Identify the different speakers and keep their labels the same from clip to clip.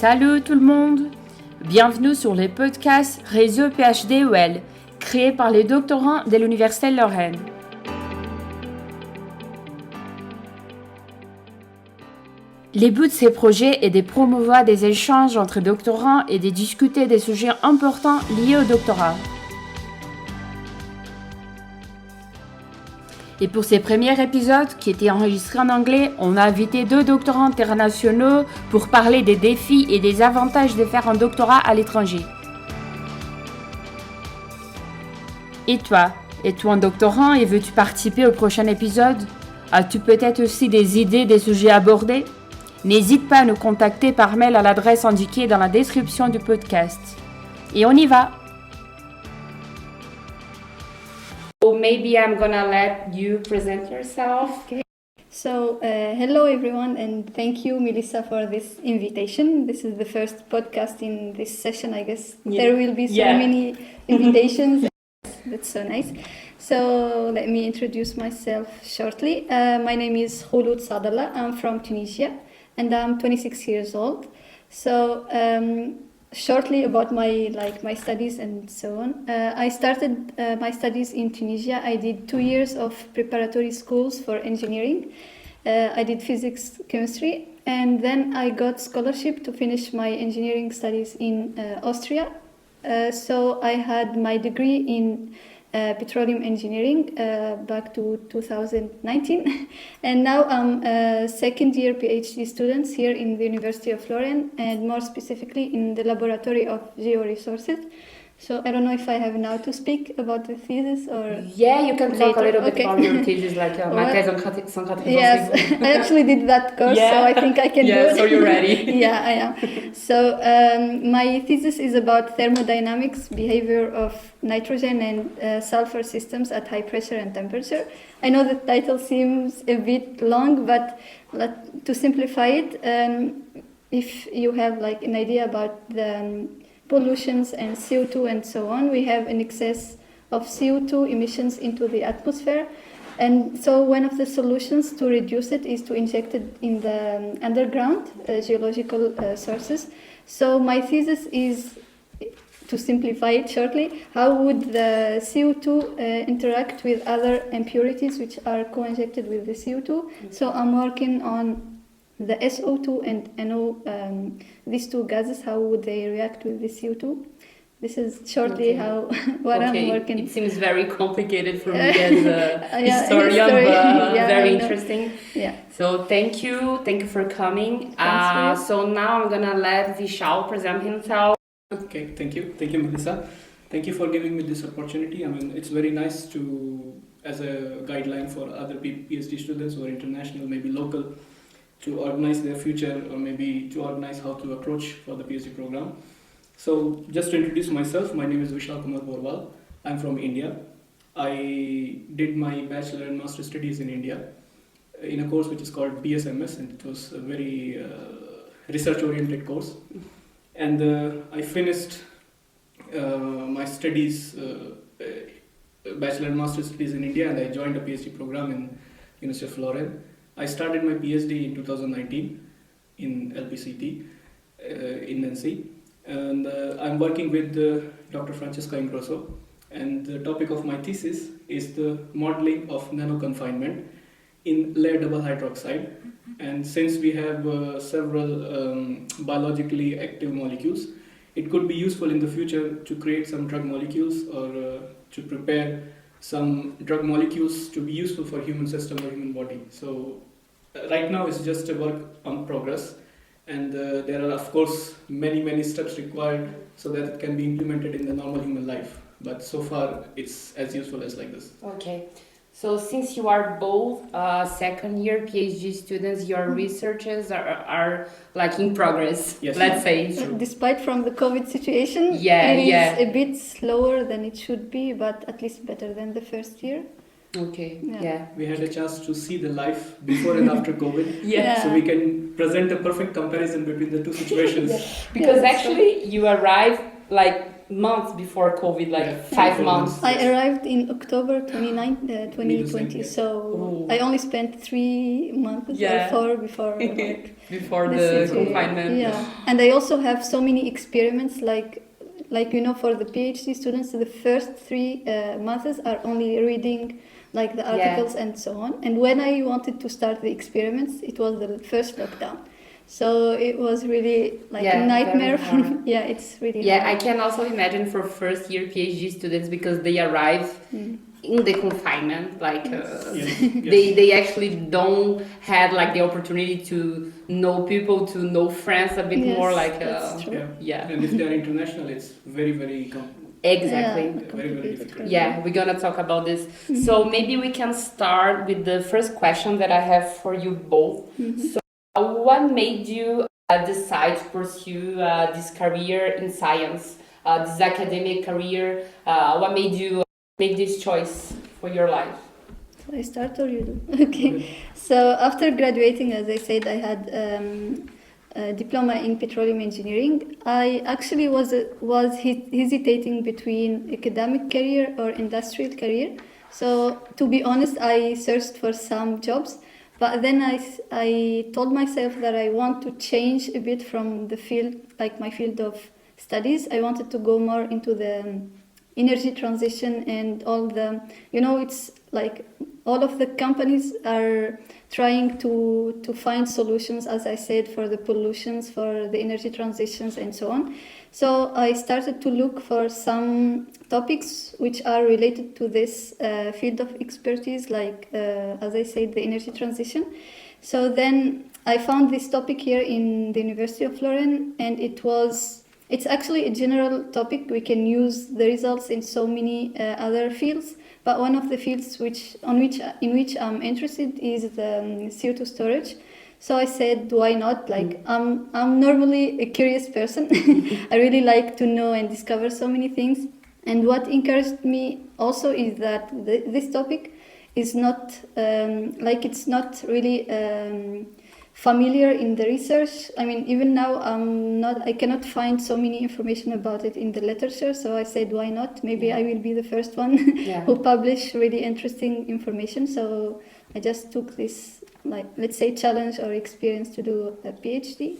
Speaker 1: Salut tout le monde! Bienvenue sur le podcast Réseau PhD créé par les doctorants de l'Université de Lorraine. Le but de ces projets est de promouvoir des échanges entre doctorants et de discuter des sujets importants liés au doctorat. Et pour ces premiers épisodes, qui étaient enregistrés en anglais, on a invité 2 doctorants internationaux pour parler des défis et des avantages de faire un doctorat à l'étranger. Et toi, es-tu un doctorant et veux-tu participer au prochain épisode? As-tu peut-être aussi des idées des sujets abordés? N'hésite pas à nous contacter par mail à l'adresse indiquée dans la description du podcast. Et on y va! So maybe I'm gonna let you present yourself.
Speaker 2: Okay. So, hello everyone, and thank you, Melissa, for this invitation. This is the first podcast in this session, I guess. Yeah. There will be so many invitations. That's so nice. So, let me introduce myself shortly. My name is Khouloud Sadallah. I'm from Tunisia, and I'm 26 years old. So, shortly about my studies and so on. I started my studies in Tunisia. I did 2 years of preparatory schools for engineering. I did physics, chemistry, and then I got scholarship to finish my engineering studies in Austria. So I had my degree in petroleum engineering back to 2019, and now I'm a second year PhD student here in the University of Lorraine, and more specifically in the laboratory of georesources. So I don't know if I have now to speak about the thesis or...
Speaker 1: Yeah, you can talk
Speaker 2: later.
Speaker 1: A little bit about your thesis, like ma thèse en caractérisation.
Speaker 2: Yes, I actually did that course, so I think I can do it.
Speaker 1: Yeah, so you're ready.
Speaker 2: Yeah, I am. So my thesis is about thermodynamics, behavior of nitrogen and sulfur systems at high pressure and temperature. I know the title seems a bit long, but to simplify it, if you have like an idea about the pollutions and CO2 and so on, we have an excess of CO2 emissions into the atmosphere. And so one of the solutions to reduce it is to inject it in the underground geological sources. So my thesis is, to simplify it shortly, how would the CO2 interact with other impurities which are co-injected with the CO2. Mm-hmm. So I'm working on the SO2 and NO, these two gases, how would they react with the CO2? This is shortly how what I'm working.
Speaker 1: It seems very complicated for me as a historian, but very interesting.
Speaker 2: Yeah.
Speaker 1: So thank you for coming. So now I'm gonna let Vishal present himself.
Speaker 3: Okay, thank you, Melissa. Thank you for giving me this opportunity. I mean, it's very nice to, as a guideline for other PhD students who are international, maybe local, to organize their future or maybe to organize how to approach for the PhD program. So just to introduce myself, my name is Vishal Kumar Borwal. I'm from India. I did my bachelor and master studies in India in a course which is called BSMS, and it was a very research-oriented course. And I finished my studies, bachelor and master studies in India, and I joined a PhD program in University of Lorraine. I started my PhD in 2019 in LPCT in Nancy, and I'm working with Dr. Francesca Ingrosso, and the topic of my thesis is the modeling of nano-confinement in layer double hydroxide. And since we have several biologically active molecules, it could be useful in the future to create some drug molecules or to prepare some drug molecules to be useful for human system or human body. So right now it's just a work on progress, and there are of course many steps required so that it can be implemented in the normal human life. But so far it's as useful as like this.
Speaker 1: Okay. So since you are both second year PhD students, your researches are like in progress,
Speaker 3: yes,
Speaker 1: let's say.
Speaker 2: Despite from the COVID situation, it is a bit slower than it should be, but at least better than the first year.
Speaker 1: Okay,
Speaker 3: We had a chance to see the life before and after COVID. So we can present a perfect comparison between the two situations.
Speaker 1: Because actually you arrived like months before COVID, like 5 months.
Speaker 2: I arrived in October 2020, so I only spent 3 months or 4 before
Speaker 1: before the confinement.
Speaker 2: Yeah, and I also have so many experiments, like for the PhD students, the first 3 months are only reading like the articles and so on. And when I wanted to start the experiments, it was the first lockdown. So it was really like a nightmare. It's really hard.
Speaker 1: I can also imagine for first year PhD students, because they arrive in the confinement, like they actually don't have like the opportunity to know people, to know friends a bit more. Like
Speaker 2: that's true.
Speaker 3: And if they're international, it's very
Speaker 1: exactly.
Speaker 3: Very, very difficult.
Speaker 1: We're gonna talk about this. So maybe we can start with the first question that I have for you both. So what made you decide to pursue this career in science, this academic career? What made you make this choice for your life?
Speaker 2: So I start or you do? Okay. So after graduating, as I said, I had a diploma in petroleum engineering. I actually was hesitating between academic career or industrial career. So to be honest, I searched for some jobs. But then I told myself that I want to change a bit from the field, like my field of studies. I wanted to go more into the energy transition and all the, it's like all of the companies are trying to find solutions, as I said, for the pollutions, for the energy transitions and so on. So I started to look for some topics which are related to this field of expertise, like, as I said, the energy transition. So then I found this topic here in the University of Lorraine, and it's actually a general topic. We can use the results in so many other fields, but one of the fields in which I'm interested is the CO2 storage. So I said, why not? Like, I'm normally a curious person. I really like to know and discover so many things. And what encouraged me also is that this topic is not, it's not really familiar in the research. I mean, even now, I cannot find so many information about it in the literature. So I said, why not? Maybe I will be the first one who publish really interesting information. So I just took this, like, let's say, challenge or experience to do a PhD.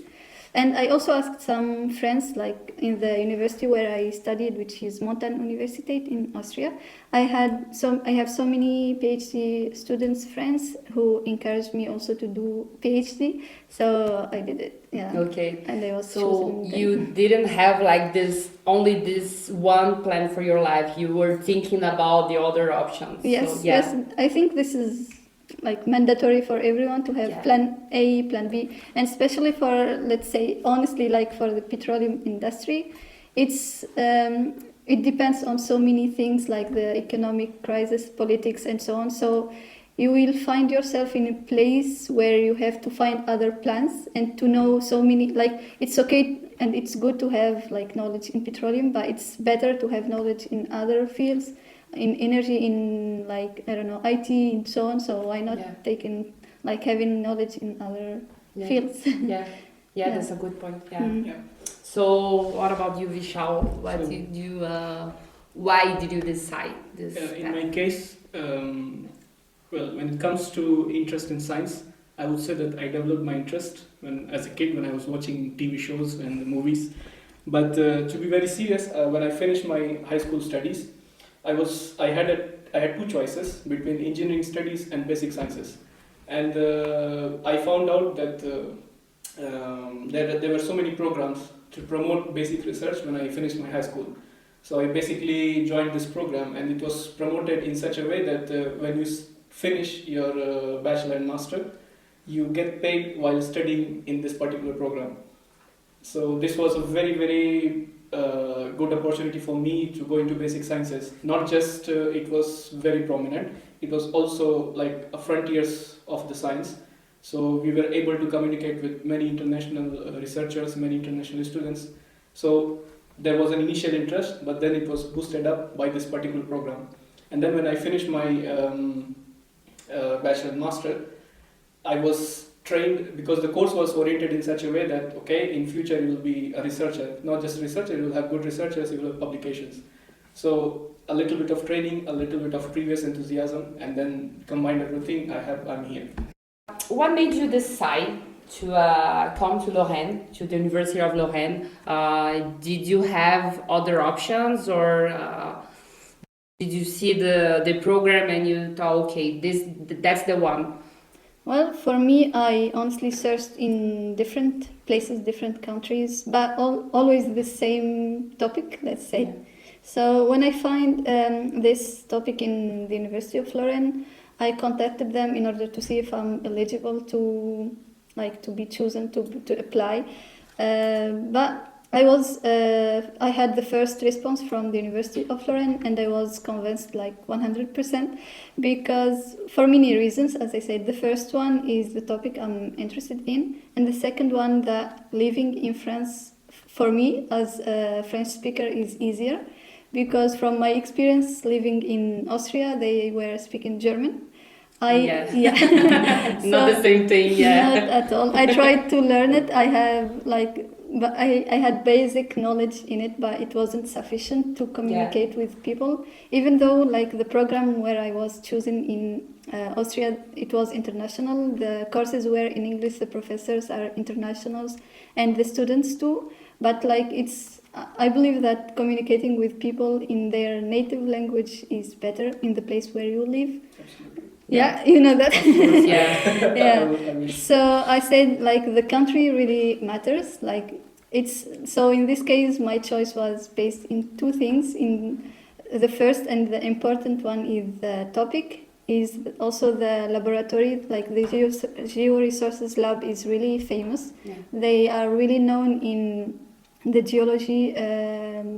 Speaker 2: And I also asked some friends, like in the university where I studied, which is Montan Universität in Austria. I have so many PhD students, friends, who encouraged me also to do PhD. So I did it. Yeah.
Speaker 1: Okay.
Speaker 2: And I was
Speaker 1: so you didn't have like only this one plan for your life. You were thinking about the other options.
Speaker 2: Yes. Yes. I think this is like mandatory for everyone to have plan A, plan B, and especially for, let's say, honestly, like for the petroleum industry, it depends on so many things like the economic crisis, politics, and so on. So you will find yourself in a place where you have to find other plans and to know so many, like, it's okay and it's good to have like knowledge in petroleum, but it's better to have knowledge in other fields, in energy, in like, I don't know, IT and so on. So why not having knowledge in other fields?
Speaker 1: That's a good point. So what about you, Vishal? Why did you decide this?
Speaker 3: In my case, when it comes to interest in science, I would say that I developed my interest as a kid when I was watching TV shows and movies. But to be very serious, when I finished my high school studies, I had two choices between engineering studies and basic sciences, and I found out that there were so many programs to promote basic research when I finished my high school. So I basically joined this program, and it was promoted in such a way that when you finish your bachelor and master, you get paid while studying in this particular program. So this was a very, very good opportunity for me to go into basic sciences. Not just it was very prominent, it was also like a frontiers of the science. So we were able to communicate with many international researchers, many international students. So there was an initial interest, but then it was boosted up by this particular program. And then when I finished my bachelor and master, I was trained, because the course was oriented in such a way that, okay, in future you will be a researcher, not just a researcher, you will have good researchers, you will have publications. So a little bit of training, a little bit of previous enthusiasm, and then combine everything, I'm here.
Speaker 1: What made you decide to come to Lorraine, to the University of Lorraine? Did you have other options, or did you see the program and you thought, okay, that's the one?
Speaker 2: Well, for me, I honestly searched in different places, different countries, but always the same topic, let's say. Yeah. So when I find this topic in the University of Lorraine, I contacted them in order to see if I'm eligible to be chosen to apply. But I had the first response from the University of Lorraine, and I was convinced 100%, because for many reasons. As I said, the first one is the topic I'm interested in, and the second one, that living in France for me as a French speaker is easier, because from my experience living in Austria, they were speaking German.
Speaker 1: Not the same thing.
Speaker 2: Not at all. I tried to learn it. I have but I had basic knowledge in it, but it wasn't sufficient to communicate with people. Even though the program where I was chosen in Austria, it was international. The courses were in English. The professors are internationals, and the students too. But I believe that communicating with people in their native language is better in the place where you live.
Speaker 3: Absolutely.
Speaker 2: Yeah, you know that.
Speaker 1: Of course, yeah.
Speaker 2: Yeah. So I said the country really matters. So in this case, my choice was based in two things. In the first and the important one is the topic. Is also the laboratory. The Geo-Resources Lab is really famous. Yeah. They are really known in the geology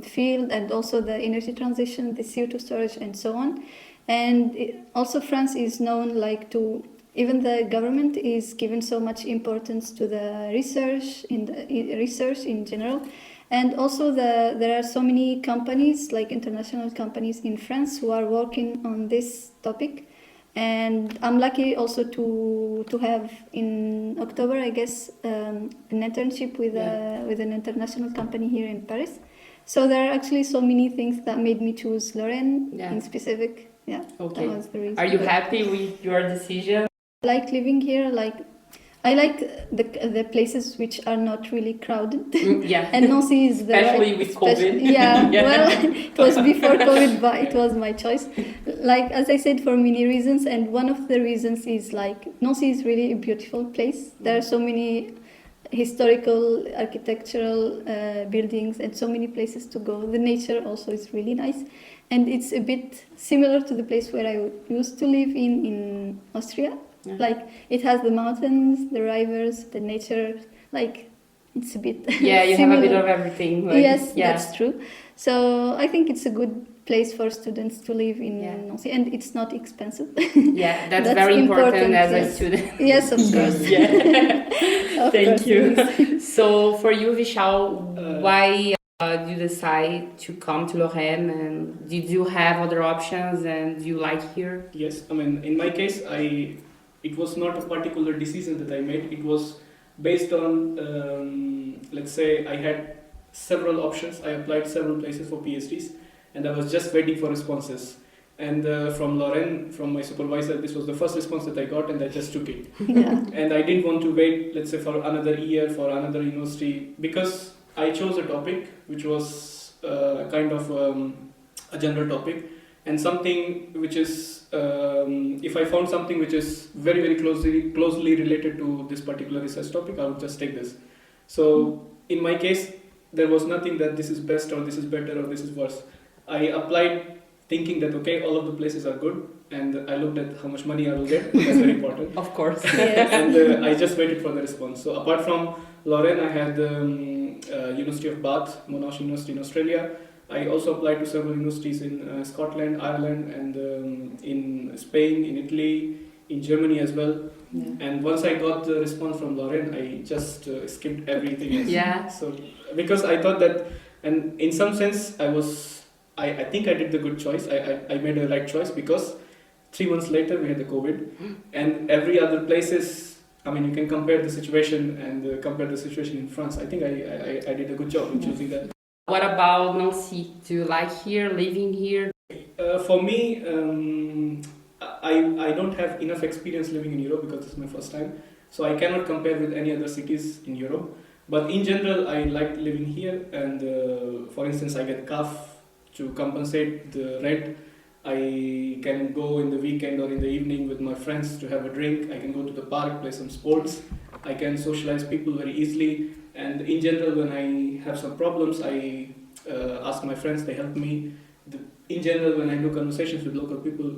Speaker 2: field, and also the energy transition, the CO2 storage, and so on. And also France is known even the government is given so much importance to the research in general. And also there are so many companies, international companies in France, who are working on this topic. And I'm lucky also to have in October, I guess, an internship with an international company here in Paris. So there are actually so many things that made me choose Lorraine in specific. Yeah,
Speaker 1: okay.
Speaker 2: That was the reason.
Speaker 1: Are you happy with your decision?
Speaker 2: I like living here. I like the places which are not really crowded.
Speaker 1: Yeah.
Speaker 2: And Nancy is
Speaker 1: especially with COVID.
Speaker 2: Yeah. Well, it was before COVID, but it was my choice. As I said, for many reasons, and one of the reasons is Nancy is really a beautiful place. There are so many historical, architectural buildings, and so many places to go. The nature also is really nice. And it's a bit similar to the place where I used to live in Austria. Yeah. It has the mountains, the rivers, the nature. It's a bit
Speaker 1: yeah, you
Speaker 2: similar.
Speaker 1: have a bit of everything.
Speaker 2: Yes, that's true. So I think it's a good place for students to live in Nancy, and it's not expensive.
Speaker 1: Yeah, that's very important as a student.
Speaker 2: Yes, of course.
Speaker 1: Thank you. So for you, Vishal, why did you decide to come to Lorraine, and did you have other options, and do you like here?
Speaker 3: Yes, in my case, it was not a particular decision that I made. It was based on, let's say, I had several options. I applied several places for PhDs, and I was just waiting for responses. And from Lorraine, from my supervisor, this was the first response that I got, and I just took it.
Speaker 2: Yeah.
Speaker 3: And I didn't want to wait, let's say, for another year, for another university, because I chose a topic which was kind of a general topic, and something which is, if I found something which is very, very closely related to this particular research topic, I would just take this. So in my case, there was nothing that this is best or this is better or this is worse. I applied thinking that, okay, all of the places are good, and I looked at how much money I will get. That's very important.
Speaker 1: Of course.
Speaker 2: Yes.
Speaker 3: And I just waited for the response. So apart from Lorraine, I had University of Bath, Monash University in Australia. I also applied to several universities in Scotland, Ireland, and in Spain, in Italy, in Germany as well. Yeah. And once I got the response from Lorraine, I just skipped everything else.
Speaker 1: Yeah.
Speaker 3: So because I thought that, and in some sense, I think I did the good choice. I made a right choice, because 3 months later we had the COVID, and every other places I mean, you can compare the situation and compare the situation in France. I think I did a good job in choosing that.
Speaker 1: What about Nancy? Do you like here, living here?
Speaker 3: For me, I don't have enough experience living in Europe because it's my first time. So I cannot compare with any other cities in Europe. But in general, I like living here. And for instance, I get CAF to compensate the rent. I can go in the weekend or in the evening with my friends to have a drink. I can go to the park, play some sports. I can socialize people very easily. And in general, when I have some problems, I ask my friends, they help me. In general, when I do conversations with local people,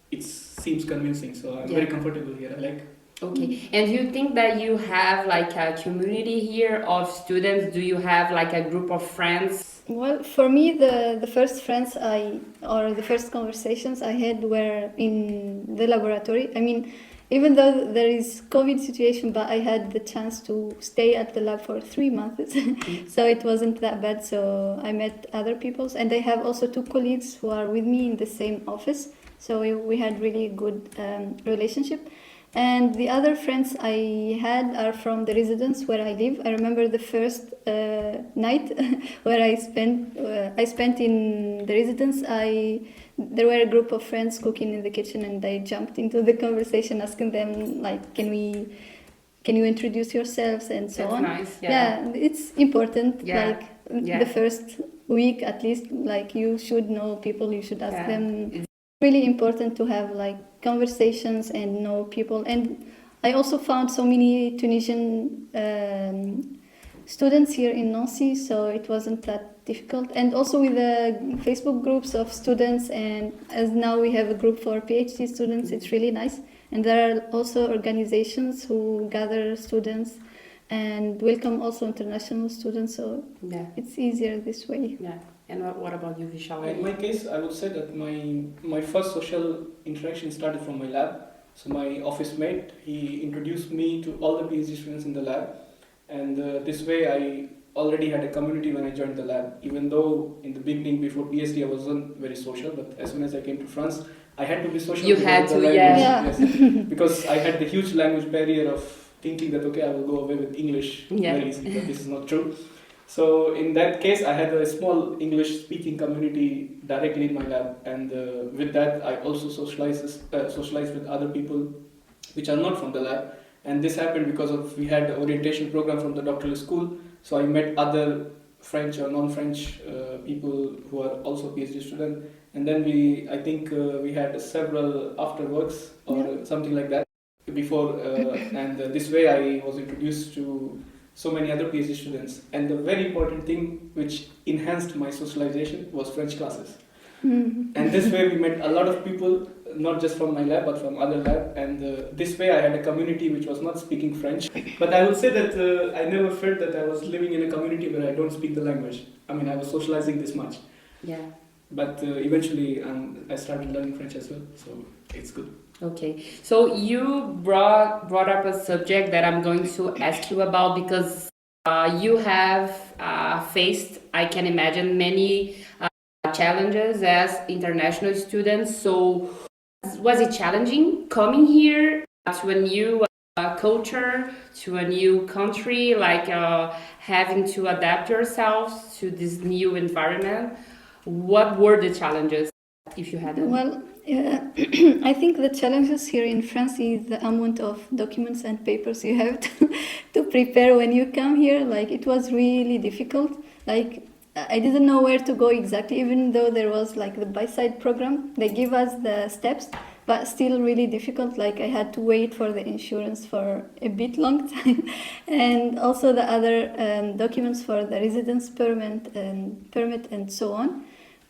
Speaker 3: it seems convincing. So I'm very comfortable here. I like.
Speaker 1: Okay, and do you think that you have like a community here of students? Do you have like a group of friends?
Speaker 2: Well, for me, the first friends or the first conversations I had were in the laboratory. I mean, even though there is COVID situation, but I had the chance to stay at the lab for 3 months, so it wasn't that bad. So I met other people, and I have also 2 colleagues who are with me in the same office. So we had really good relationship. And the other friends I had are from the residence where I live. I remember the first night where I spent in the residence. There were a group of friends cooking in the kitchen, and I jumped into the conversation, asking them like, "Can you introduce yourselves?" and so on.
Speaker 1: Nice.
Speaker 2: Yeah, it's important. Like the first week at least, like you should know people. You should ask them. It's really important to have like conversations and know people. And I also found so many Tunisian students here in Nancy, so it wasn't that difficult. And also with the Facebook groups of students, and as now we have a group for PhD students, it's really nice. And there are also organizations who gather students and welcome also international students, so it's easier this way.
Speaker 1: Yeah. And what about you, Vishal?
Speaker 3: In my case, I would say that my first social interaction started from my lab. So my office mate, he introduced me to all the PhD students in the lab. And this way I already had a community when I joined the lab. Even though in the beginning, before PhD, I wasn't very social, but as soon as I came to France, I had to be social.
Speaker 1: You had to,
Speaker 3: yes. Because I had the huge language barrier of thinking that, okay, I will go away with English very easily, but this is not true. So in that case, I had a small English-speaking community directly in my lab, and with that, I also socialized with other people which are not from the lab. And this happened because we had an orientation program from the doctoral school, so I met other French or non-French people who are also PhD students. And then I think we had several afterworks or something like that before, and this way I was introduced to so many other PhD students. And the very important thing which enhanced my socialization was French classes. And this way we met a lot of people, not just from my lab but from other lab, and this way I had a community which was not speaking French. But I would say that I never felt that I was living in a community where I don't speak the language. I mean, I was socializing this much. But eventually I started learning French as well, so it's good.
Speaker 1: Okay, so you brought up a subject that I'm going to ask you about, because you have faced, I can imagine, many challenges as international students. So was it challenging coming here to a new culture, to a new country, like having to adapt yourselves to this new environment? What were the challenges, if you had them?
Speaker 2: Well, I think the challenges here in France is the amount of documents and papers you have to prepare when you come here. Like, it was really difficult. Like, I didn't know where to go exactly, even though there was like the by-side program. They give us the steps, but still really difficult. Like, I had to wait for the insurance for a bit long time, and also the other documents for the residence permit and so on.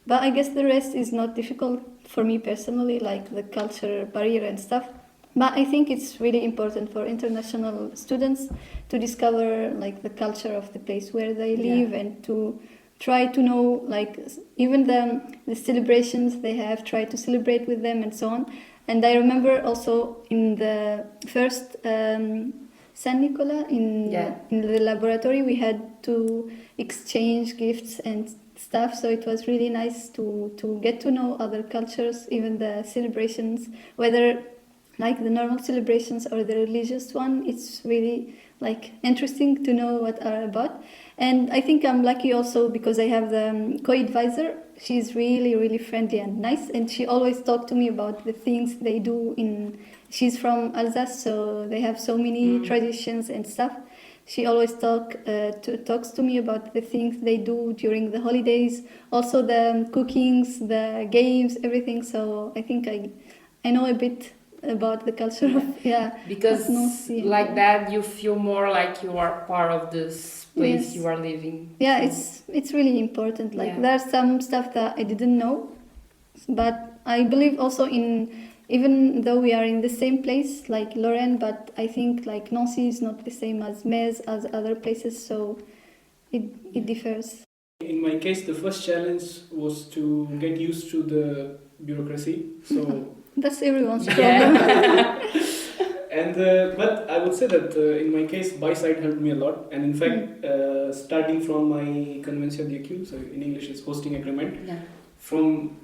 Speaker 2: But I guess the rest is not difficult for me personally, like the culture barrier and stuff. But I think it's really important for international students to discover like the culture of the place where they live, and to try to know like even the celebrations they have, try to celebrate with them and so on. And I remember also in the first Saint Nicolas in the laboratory, we had to exchange gifts and stuff, so it was really nice to get to know other cultures, even the celebrations, whether like the normal celebrations or the religious one. It's really like interesting to know what are about. And I think I'm lucky also because I have the co-advisor. She's really, really friendly and nice, and she always talks to me about the things they do she's from Alsace, so they have so many traditions and stuff. She always talks to me about the things they do during the holidays, also the cookings, the games, everything. So I think I know a bit about the culture of
Speaker 1: because like that you feel more like you are part of this place you are living.
Speaker 2: It's really important. Like there's some stuff that I didn't know, but I believe also even though we are in the same place like Lorraine, but I think like Nancy is not the same as Metz, as other places, so it differs.
Speaker 3: In my case, the first challenge was to get used to the bureaucracy. So
Speaker 2: that's everyone's problem.
Speaker 3: And but I would say that in my case, by-side helped me a lot. And in fact, starting from my convention d'équipe, so in English it's hosting agreement, from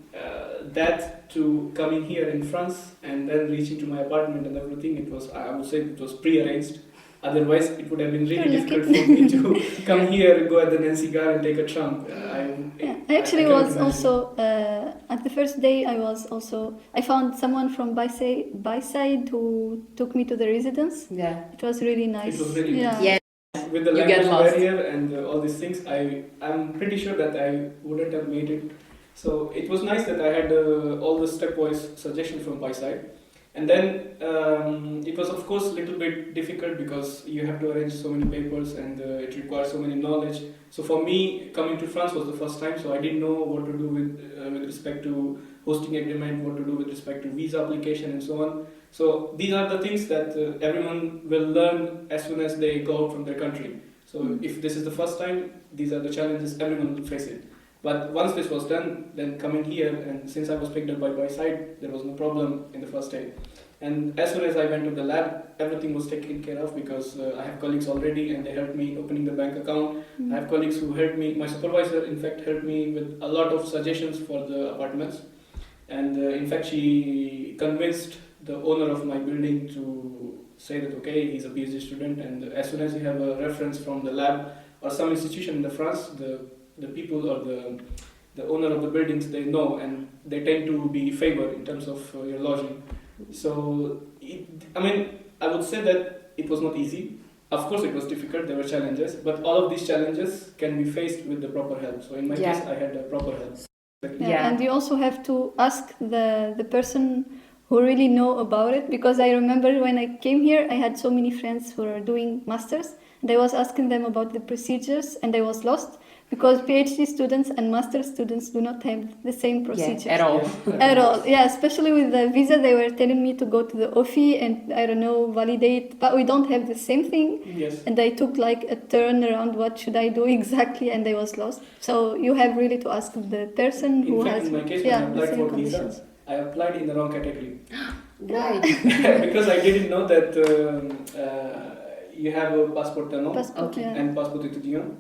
Speaker 3: that to coming here in France and then reaching to my apartment and everything, I would say it was pre-arranged. Otherwise, it would have been really difficult for me to come here, go at the Nancy Gar and take a tram.
Speaker 2: I actually was also at the first day. I found someone from by-side who took me to the residence.
Speaker 1: Yeah,
Speaker 2: it was really nice.
Speaker 3: It was really nice.
Speaker 1: Yeah.
Speaker 3: With the language barrier and all these things, I'm pretty sure that I wouldn't have made it. So it was nice that I had all the stepwise suggestions from by-side. And then it was of course a little bit difficult because you have to arrange so many papers and it requires so many knowledge. So for me, coming to France was the first time, so I didn't know what to do with respect to hosting agreement, what to do with respect to visa application and so on. So these are the things that everyone will learn as soon as they go out from their country. So if this is the first time, these are the challenges everyone will face it. But once this was done, then coming here, and since I was picked up by side, there was no problem in the first day. And as soon as I went to the lab, everything was taken care of because I have colleagues already and they helped me opening the bank account. I have colleagues who helped me. My supervisor, in fact, helped me with a lot of suggestions for the apartments. And in fact, she convinced the owner of my building to say that, okay, he's a PhD student, and as soon as you have a reference from the lab or some institution in France, the people or the owner of the buildings, they know and they tend to be favored in terms of your lodging. So, I would say that it was not easy. Of course, it was difficult, there were challenges, but all of these challenges can be faced with the proper help. So in my case, I had proper help.
Speaker 2: And you also have to ask the person who really know about it, because I remember when I came here, I had so many friends who are doing masters, and I was asking them about the procedures, and I was lost. Because PhD students and master students do not have the same procedures.
Speaker 1: At all.
Speaker 2: At all. Yeah, especially with the visa, they were telling me to go to the OFI and, I don't know, validate. But we don't have the same thing.
Speaker 3: Yes.
Speaker 2: And I took like a turn around what should I do exactly, and I was lost. So you have really to ask the person who has...
Speaker 3: In my case, when I applied for visa, I applied in the wrong category.
Speaker 1: Why?
Speaker 3: Because I didn't know that you have a passeport talent and passeport étudiant.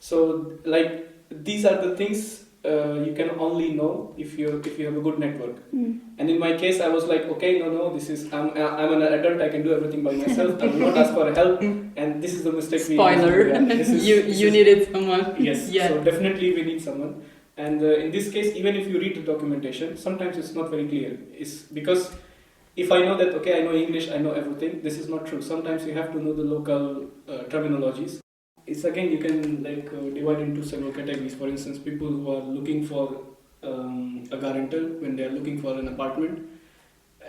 Speaker 3: So, like, these are the things you can only know if you have a good network. And in my case, I was like, okay, this is I'm an adult. I can do everything by myself. I will not ask for help. And this is the mistake.
Speaker 1: Spoiler. You needed someone.
Speaker 3: Yes. Yeah. So definitely we need someone. And in this case, even if you read the documentation, sometimes it's not very clear. It's because if I know that I know English, I know everything. This is not true. Sometimes you have to know the local terminologies. It's again, you can divide into several categories. For instance, people who are looking for a guarantor when they are looking for an apartment.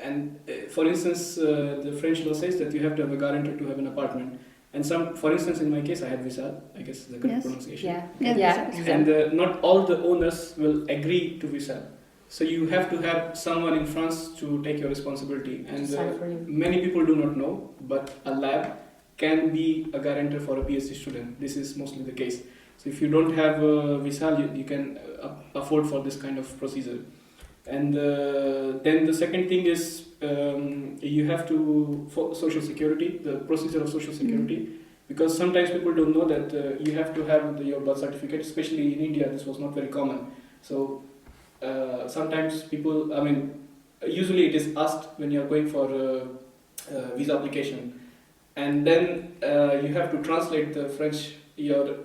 Speaker 3: And for instance, the French law says that you have to have a guarantor to have an apartment. And for instance, in my case, I had visa, I guess is the correct pronunciation.
Speaker 2: Yeah.
Speaker 3: And not all the owners will agree to visa. So you have to have someone in France to take your responsibility. And many people do not know, but a lab can be a guarantor for a PhD student. This is mostly the case. So if you don't have a visa, you can afford for this kind of procedure. And then the second thing is you have to, for social security, the procedure of social security, because sometimes people don't know that you have to have your birth certificate, especially in India, this was not very common. So sometimes people, usually it is asked when you are going for visa application, and then you have to translate the French, your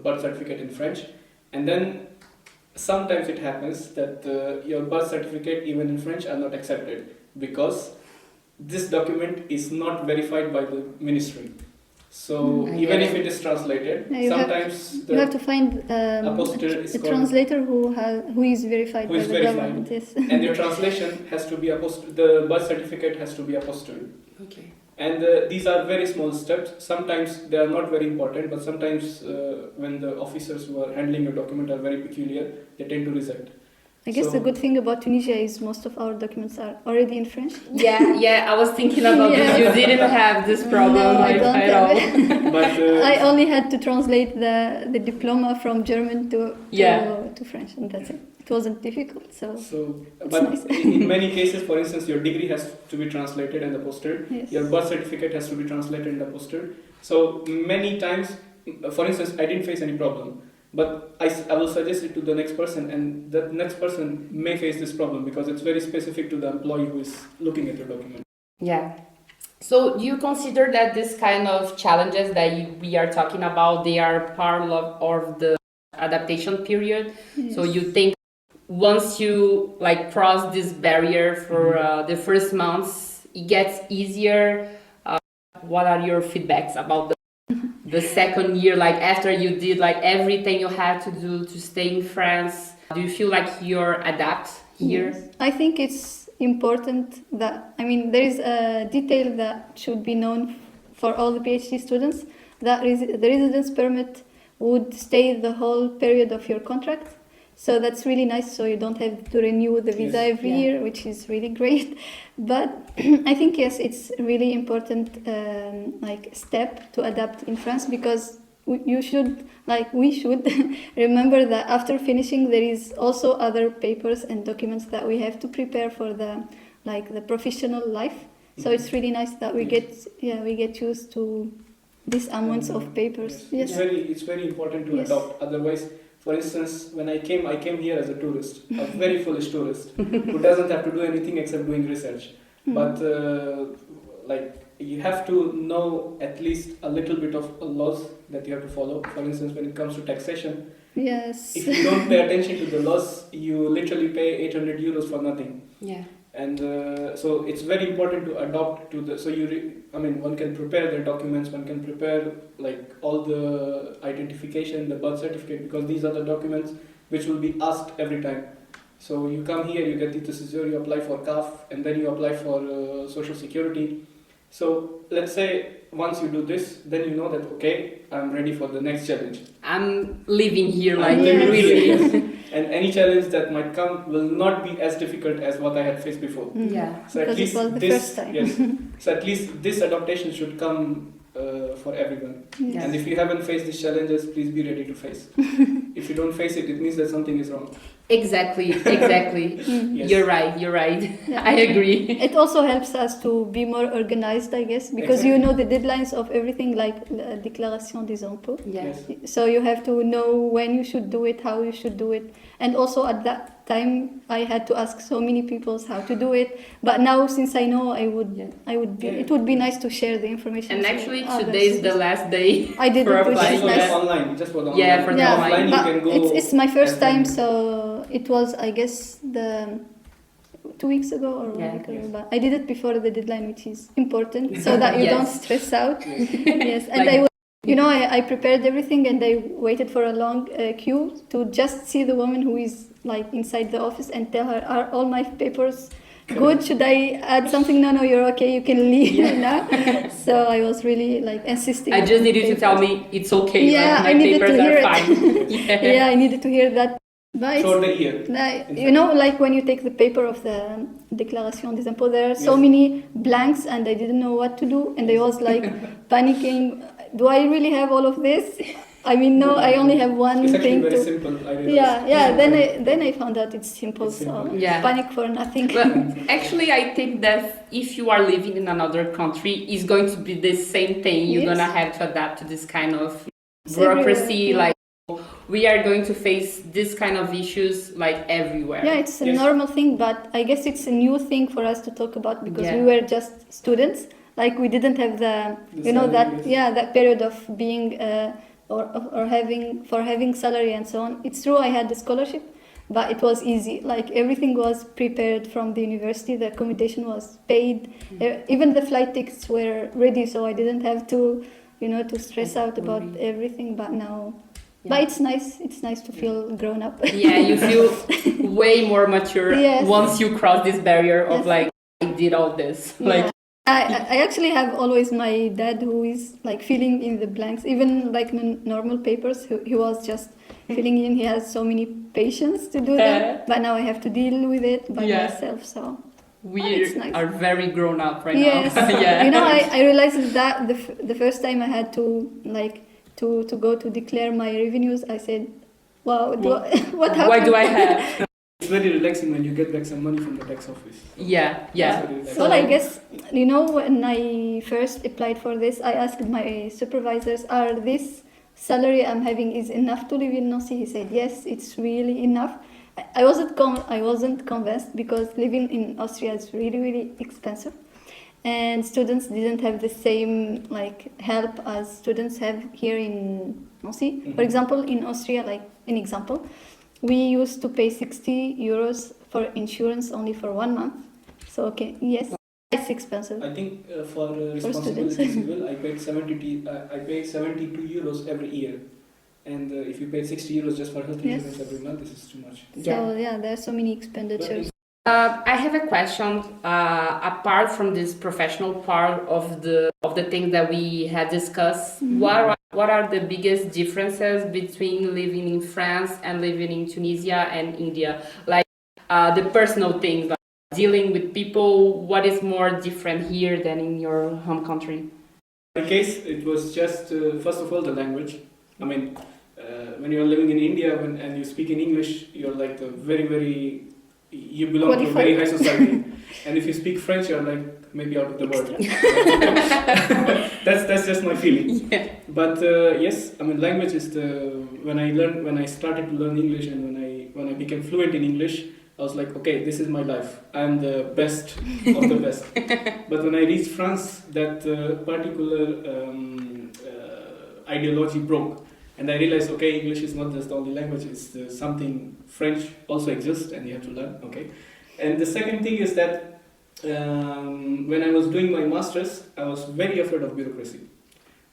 Speaker 3: birth certificate in French, and then sometimes it happens that your birth certificate even in French are not accepted because this document is not verified by the ministry. So even if it is translated, sometimes
Speaker 2: you have to find a translator who is verified by the government. Yes.
Speaker 3: And your translation has to be the birth certificate has to be apostilled.
Speaker 1: Okay.
Speaker 3: And these are very small steps. Sometimes they are not very important, but sometimes when the officers who are handling your document are very peculiar, they tend to reject.
Speaker 2: I guess the good thing about Tunisia is most of our documents are already in French.
Speaker 1: Yeah, I was thinking about this. You didn't have this problem
Speaker 2: no, I don't
Speaker 1: at
Speaker 2: have
Speaker 1: all.
Speaker 2: It.
Speaker 3: But,
Speaker 2: I only had to translate the diploma from German to French, and that's it. It wasn't difficult,
Speaker 3: but
Speaker 2: nice.
Speaker 3: In many cases, for instance, your degree has to be translated and apostilled.
Speaker 2: Yes.
Speaker 3: Your birth certificate has to be translated and apostilled. So many times, for instance, I didn't face any problem. But I will suggest it to the next person, and the next person may face this problem because it's very specific to the employee who is looking at your document.
Speaker 1: Yeah. So do you consider that this kind of challenges that we are talking about, they are part of the adaptation period?
Speaker 2: Yes.
Speaker 1: So you think once you cross this barrier for the first months, it gets easier? What are your feedbacks about the second year, after you did everything you had to do to stay in France? Do you feel like you're adapt here?
Speaker 2: Yes. I think it's important that, there is a detail that should be known for all the PhD students, that the residence permit would stay the whole period of your contract. So that's really nice, so you don't have to renew the visa every year, which is really great. But I think, yes, it's really important step to adapt in France, because we should remember that after finishing there is also other papers and documents that we have to prepare for the professional life. So it's really nice that we get used to these amounts of papers.
Speaker 3: Yes. It's very important to adopt. Otherwise, for instance, when I came here as a tourist, a very foolish tourist who doesn't have to do anything except doing research. But you have to know at least a little bit of laws that you have to follow. For instance, when it comes to taxation,
Speaker 2: if
Speaker 3: you don't pay attention to the laws, you literally pay 800 euros for nothing.
Speaker 1: Yeah.
Speaker 3: And so it's very important to adopt to the. So one can prepare the documents, one can prepare all the identification, the birth certificate, because these are the documents which will be asked every time. So you come here, you get the séjour, you apply for CAF, and then you apply for Social Security. So let's say once you do this, then you know that I'm ready for the next challenge.
Speaker 1: I'm living here,
Speaker 3: really. Yes. And any challenge that might come will not be as difficult as what I had faced before.
Speaker 2: Yeah.
Speaker 3: So at least
Speaker 2: it was the first time.
Speaker 3: Yes. So at least this adaptation should come for everyone.
Speaker 2: Yes.
Speaker 3: And if you haven't faced these challenges, please be ready to face. If you don't face it, it means that something is wrong.
Speaker 1: Exactly.
Speaker 3: Yes.
Speaker 1: You're right.
Speaker 2: Yeah.
Speaker 1: I agree.
Speaker 2: It also helps us to be more organized, I guess, because you know the deadlines of everything, like la déclaration des impôts.
Speaker 1: Yes.
Speaker 2: So you have to know when you should do it, how you should do it. And also at that time, I had to ask so many people how to do it. But now, since I know, it would be nice to share the information.
Speaker 1: And actually, today is the last day
Speaker 2: I did
Speaker 1: for
Speaker 2: it, which
Speaker 1: applying.
Speaker 2: is nice.
Speaker 3: Online, just for the online.
Speaker 1: Yeah, for the
Speaker 3: online, you can go.
Speaker 2: It's my first time, so it was, I guess, 2 weeks ago or 1 week ago. But I did it before the deadline, which is important, so that you don't stress out. Yes, and I prepared everything, and I waited for a long queue to just see the woman who is inside the office and tell her, are all my papers good? Should I add something? No, you're okay. You can leave now. So I was really insisting.
Speaker 1: I just needed you to tell me it's okay.
Speaker 2: Yeah,
Speaker 1: my
Speaker 2: I needed
Speaker 1: papers
Speaker 2: to hear
Speaker 1: are
Speaker 2: it.
Speaker 1: fine.
Speaker 2: Yeah, I needed to hear that. But
Speaker 3: through the ear.
Speaker 2: When you take the paper of the Déclaration des impôts, there are so many blanks, and I didn't know what to do, and I was panicking. Do I really have all of this? No, I only have one
Speaker 3: it's
Speaker 2: thing.
Speaker 3: It's very simple. I
Speaker 2: realized. Then I found out it's simple. So panic for nothing.
Speaker 1: But actually, I think that if you are living in another country, it's going to be the same thing. You're gonna have to adapt to this kind of bureaucracy, we are going to face this kind of issues like everywhere.
Speaker 2: Yeah, it's a normal thing, but I guess it's a new thing for us to talk about because we were just students. Like we didn't have the that period of being or having salary and so on. It's true I had the scholarship, but it was easy. Like everything was prepared from the university. The accommodation was paid. Even the flight tickets were ready, so I didn't have to to stress out about everything. But now. But it's nice. It's nice to feel grown up.
Speaker 1: Yeah, you feel way more mature once you cross this barrier of like I did all this.
Speaker 2: Yeah.
Speaker 1: Like
Speaker 2: I actually have always my dad who is like filling in the blanks, even like normal papers. He was just filling in. He has so many patience to do that. But now I have to deal with it by myself. So
Speaker 1: we are very grown up right
Speaker 2: now.
Speaker 1: Yeah.
Speaker 2: I realized that the first time I had to to go to declare my revenues, I said, wow, what happened?
Speaker 1: Why do I have?
Speaker 3: It's very relaxing when you get back some money from the tax office.
Speaker 1: Yeah.
Speaker 2: So I guess, when I first applied for this, I asked my supervisors, are this salary I'm having is enough to live in Nancy? He said, yes, it's really enough. I wasn't convinced because living in Austria is really, really expensive. And students didn't have the same help as students have here in Nancy. Mm-hmm. For example, in Austria, we used to pay 60 euros for insurance only for 1 month. So it's expensive.
Speaker 3: I think for responsibility civil, I paid 72 euros every year. And if you pay 60 euros just for health insurance every month, this is too much.
Speaker 2: So there are so many expenditures.
Speaker 1: I have a question. Apart from this professional part of the things that we had discussed, what are the biggest differences between living in France and living in Tunisia and India? Like the personal things, like dealing with people. What is more different here than in your home country?
Speaker 3: In my case, it was just first of all the language. I mean, when you're living in India and you speak in English, you're like you belong to a very high society. And if you speak French, you're like maybe out of the world. That's just my feeling. Yeah. But yes, I mean, language is when I started to learn English and when I became fluent in English, I was like, okay, this is my life. I'm the best of the best. But when I reached France, that particular ideology broke. And I realized, okay, English is not just the only language, it's something French also exists and you have to learn, okay. And the second thing is that when I was doing my master's, I was very afraid of bureaucracy.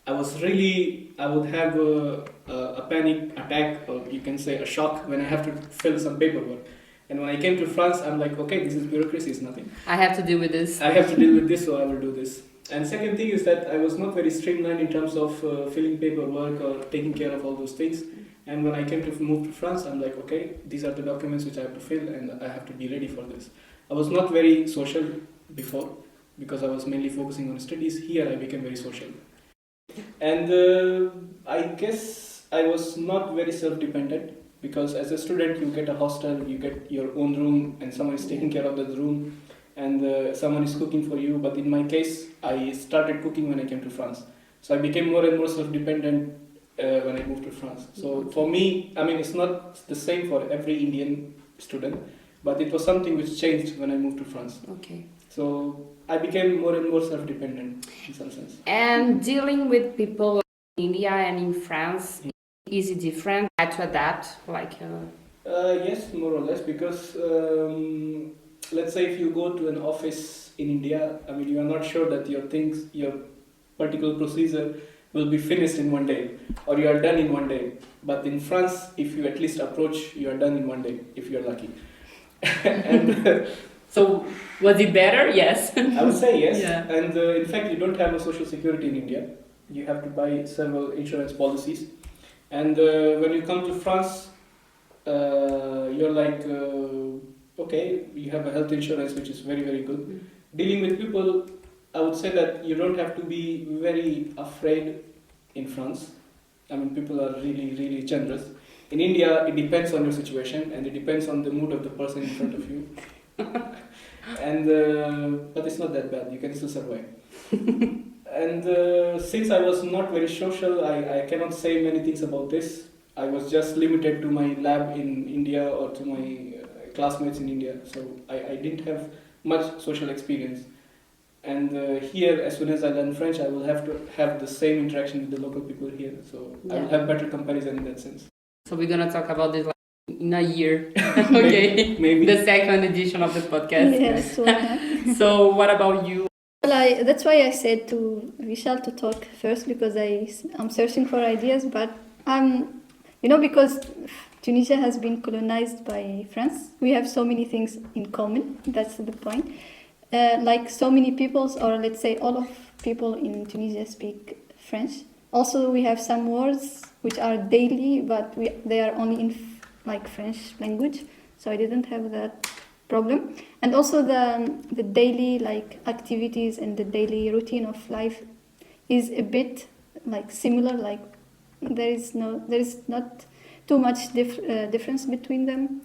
Speaker 3: I would have a panic attack, or you can say a shock, when I have to fill some paperwork. And when I came to France, I'm like, okay, this is bureaucracy, it's nothing.
Speaker 1: I have to deal with this.
Speaker 3: I have to deal with this, so I will do this. And second thing is that I was not very streamlined in terms of filling paperwork or taking care of all those things. And when I came to move to France, I'm like, okay, these are the documents which I have to fill and I have to be ready for this. I was not very social before because I was mainly focusing on studies. Here I became very social. And I guess I was not very self-dependent because as a student you get a hostel, you get your own room and someone is taking care of that room. And someone is cooking for you. But in my case, I started cooking when I came to France. So I became more and more self-dependent when I moved to France. So for me, I mean, it's not the same for every Indian student, but it was something which changed when I moved to France.
Speaker 1: Okay.
Speaker 3: So I became more and more self-dependent in some sense.
Speaker 1: And dealing with people in India and in France, is it different? Had to adapt?
Speaker 3: Yes, more or less, because let's say if you go to an office in India, I mean, you are not sure that your particular procedure will be finished in 1 day or you are done in 1 day. But in France, if you at least approach, you are done in 1 day, if you are lucky. And
Speaker 1: so was it better? Yes.
Speaker 3: I would say yes.
Speaker 1: Yeah.
Speaker 3: And in fact, you don't have a social security in India. You have to buy several insurance policies. And when you come to France, you're like, okay, you have a health insurance, which is very, very good. Mm-hmm. Dealing with people, I would say that you don't have to be very afraid in France. I mean, people are really, really generous. In India, it depends on your situation and it depends on the mood of the person in front of you. And but it's not that bad. You can still survive. And since I was not very social, I cannot say many things about this. I was just limited to my lab in India or to my classmates in India. So I didn't have much social experience. And here, as soon as I learn French, I will have to have the same interaction with the local people here. So I will have better comparison in that sense.
Speaker 1: So we're gonna talk about this in a year. Okay.
Speaker 3: Maybe.
Speaker 1: The second edition of the podcast.
Speaker 2: Yes. Why not?
Speaker 1: So what about you?
Speaker 2: Well, that's why I said to Vishal to talk first, because I'm searching for ideas, but because Tunisia has been colonized by France, we have so many things in common. That's the point. Like so many peoples, or let's say all of people in Tunisia speak French. Also, we have some words which are daily, but they are only in French language. So I didn't have that problem. And also the daily activities and the daily routine of life is a bit similar. There is not too much difference between them.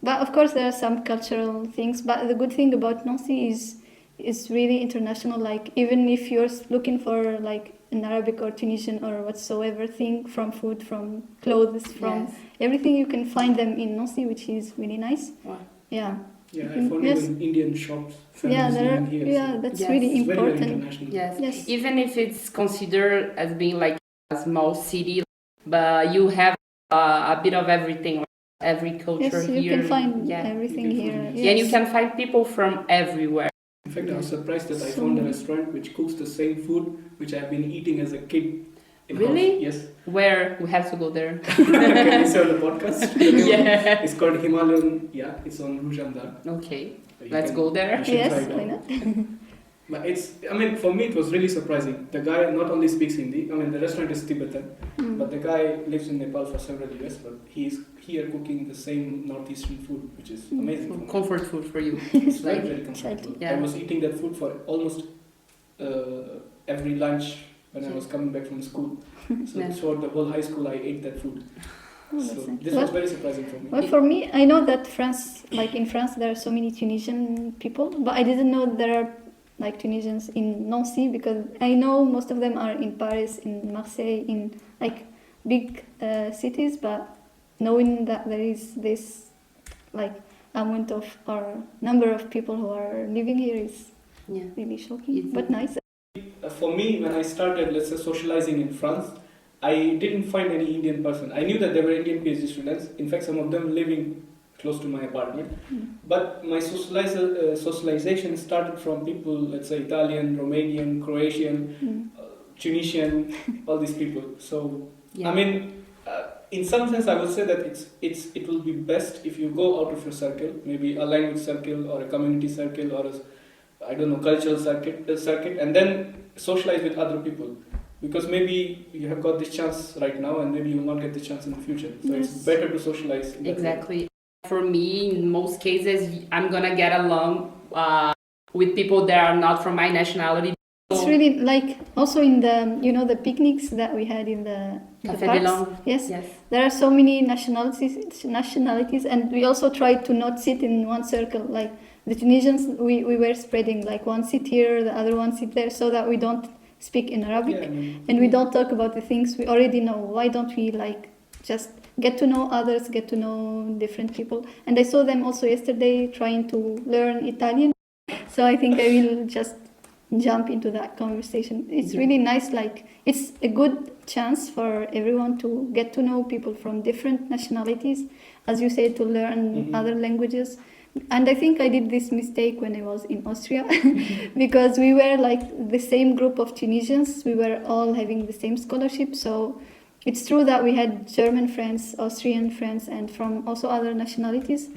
Speaker 2: But of course there are some cultural things. But the good thing about Nancy is really international. Even if you're looking for an Arabic or Tunisian or whatsoever thing, from food, from clothes, from everything, you can find them in Nancy, which is really nice.
Speaker 1: Wow.
Speaker 2: Yeah.
Speaker 3: Yeah, I found even Indian shops.
Speaker 2: Yeah,
Speaker 3: Here,
Speaker 2: that's really
Speaker 3: it's
Speaker 2: important.
Speaker 3: very international.
Speaker 1: Yes. Even if it's considered as being a small city, but you have a bit of everything, every culture here.
Speaker 2: Yes, you can find everything here.
Speaker 1: Yeah, and you can find people from everywhere.
Speaker 3: In fact, I was surprised that I found a restaurant which cooks the same food which I've been eating as a kid.
Speaker 1: Really?
Speaker 3: Yes.
Speaker 1: Where? We have to go there.
Speaker 3: Can we say on the podcast?
Speaker 1: Yeah.
Speaker 3: It's called Himalayan. Yeah, it's on Rouge and Dal.
Speaker 1: Okay.
Speaker 3: So
Speaker 1: Let's go there.
Speaker 2: Yes, why not?
Speaker 3: But for me, it was really surprising. The guy not only speaks Hindi, the restaurant is Tibetan, but the guy lives in Nepal for several years, but he's here cooking the same northeastern food, which is amazing. For me.
Speaker 1: Comfort food for you.
Speaker 3: It's very, very comfortable.
Speaker 1: Yeah.
Speaker 3: I was eating that food for almost every lunch when I was coming back from school. So throughout the whole high school, I ate that food. So this was very surprising for me.
Speaker 2: Well, for me, I know that France, in France, there are so many Tunisian people, but I didn't know there are Tunisians in Nancy, because I know most of them are in Paris, in Marseille, in big cities, but knowing that there is this amount of or number of people who are living here is really shocking, but nice.
Speaker 3: For me, when I started, let's say, socializing in France, I didn't find any Indian person. I knew that there were Indian PhD students. In fact, some of them living close to my apartment. But my socialization started from people, let's say, Italian, Romanian, Croatian, Tunisian, all these people. So, in some sense, I would say that it will be best if you go out of your circle, maybe a language circle or a community circle or cultural circuit, and then socialize with other people. Because maybe you have got this chance right now, and maybe you will not get the chance in the future. So it's better to socialize.
Speaker 1: Exactly. For me, in most cases, I'm gonna get along with people that are not from my nationality.
Speaker 2: It's really also in the picnics that we had in the parks. Yes, there are so many nationalities, and we also tried to not sit in one circle. The Tunisians, we were spreading, one sit here, the other one sit there, so that we don't speak in Arabic, and we don't talk about the things we already know. Why don't we just get to know others, get to know different people? And I saw them also yesterday trying to learn Italian, so I think I will just jump into that conversation. It's really nice. It's a good chance for everyone to get to know people from different nationalities, as you say, to learn other languages. And I think I did this mistake when I was in Austria, because we were the same group of Tunisians. We were all having the same scholarship. So it's true that we had German friends, Austrian friends, and from also other nationalities.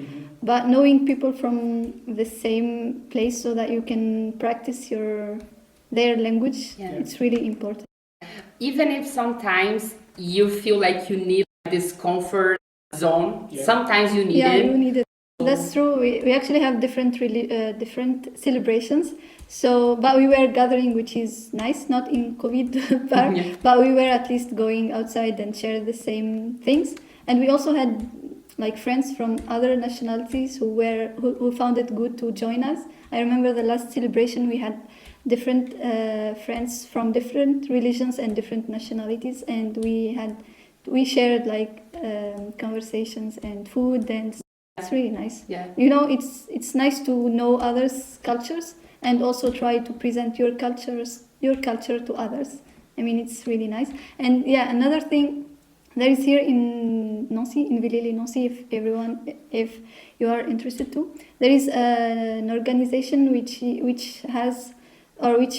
Speaker 2: But knowing people from the same place so that you can practice their language, it's really important.
Speaker 1: Even if sometimes you feel like you need this comfort zone, sometimes you need it.
Speaker 2: Yeah, you need it. That's true. We actually have different celebrations. So, but we were gathering, which is nice, not in COVID part, but we were at least going outside and share the same things. And we also had friends from other nationalities who found it good to join us. I remember the last celebration we had different friends from different religions and different nationalities, and we had we shared like conversations and food, and it's really nice.
Speaker 1: Yeah.
Speaker 2: It's nice to know others' cultures and also try to present your culture to others. I mean, it's really nice. And yeah, another thing, there is here in Nancy, in Villers-les-Nancy, if you are interested to, there is an organization which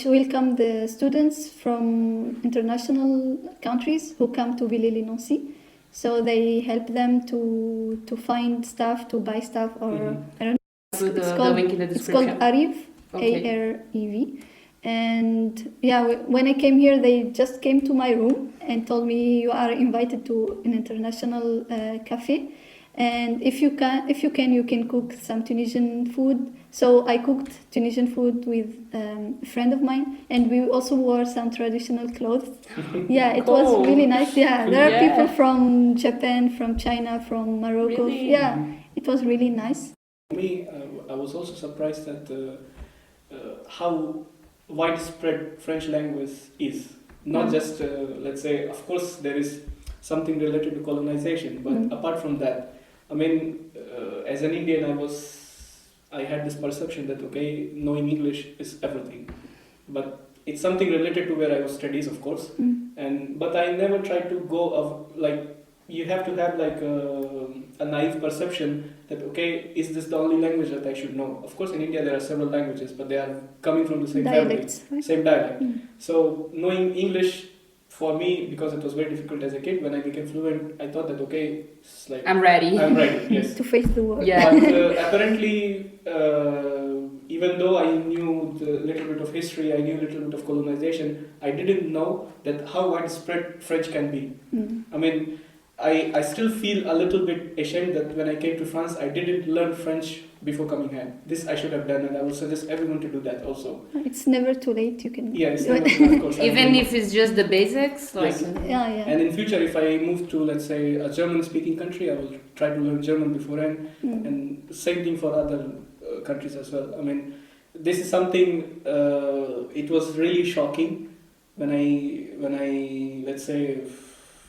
Speaker 2: welcome the students from international countries who come to Villers-les-Nancy. So they help them to find stuff, to buy stuff, or I don't know.
Speaker 1: The link in the
Speaker 2: It's called
Speaker 1: description.
Speaker 2: AREV, A-R-E-V. And yeah, when I came here, they just came to my room and told me, you are invited to an international cafe, and if you can, you can cook some Tunisian food. So I cooked Tunisian food with a friend of mine, and we also wore some traditional clothes. Yeah, it was really nice. Yeah, there are people from Japan, from China, from Morocco.
Speaker 1: Really?
Speaker 2: Yeah, it was really nice.
Speaker 3: For me, I was also surprised at how widespread French language is. Not just, let's say, of course there is something related to colonization, but apart from that, I mean, as an Indian, I had this perception that, okay, knowing English is everything. But it's something related to where I was studies, of course. But I never tried to go of, like, you have to have like a naive perception that, okay, is this the only language that I should know? Of course, in India there are several languages, but they are coming from the same
Speaker 2: Dialects,
Speaker 3: family,
Speaker 2: right?
Speaker 3: same dialect. So knowing English, for me, because it was very difficult as a kid, when I became fluent, I thought that, okay, it's like
Speaker 1: I'm ready,
Speaker 3: yes.
Speaker 2: To face the world.
Speaker 1: Yeah.
Speaker 3: But apparently, even though I knew a little bit of history, I knew a little bit of colonization, I didn't know that how widespread French can be. I mean, I still feel a little bit ashamed that when I came to France, I didn't learn French before coming here. This I should have done, and I would suggest everyone to do that also.
Speaker 2: It's never too late. You can.
Speaker 3: Yeah, it's never too late, of course.
Speaker 1: even if it's just the basics. Like,
Speaker 3: Yes.
Speaker 2: Yeah.
Speaker 3: And in future, if I move to, let's say, a German-speaking country, I will try to learn German beforehand, and same thing for other countries as well. I mean, this is something. It was really shocking when I let's say,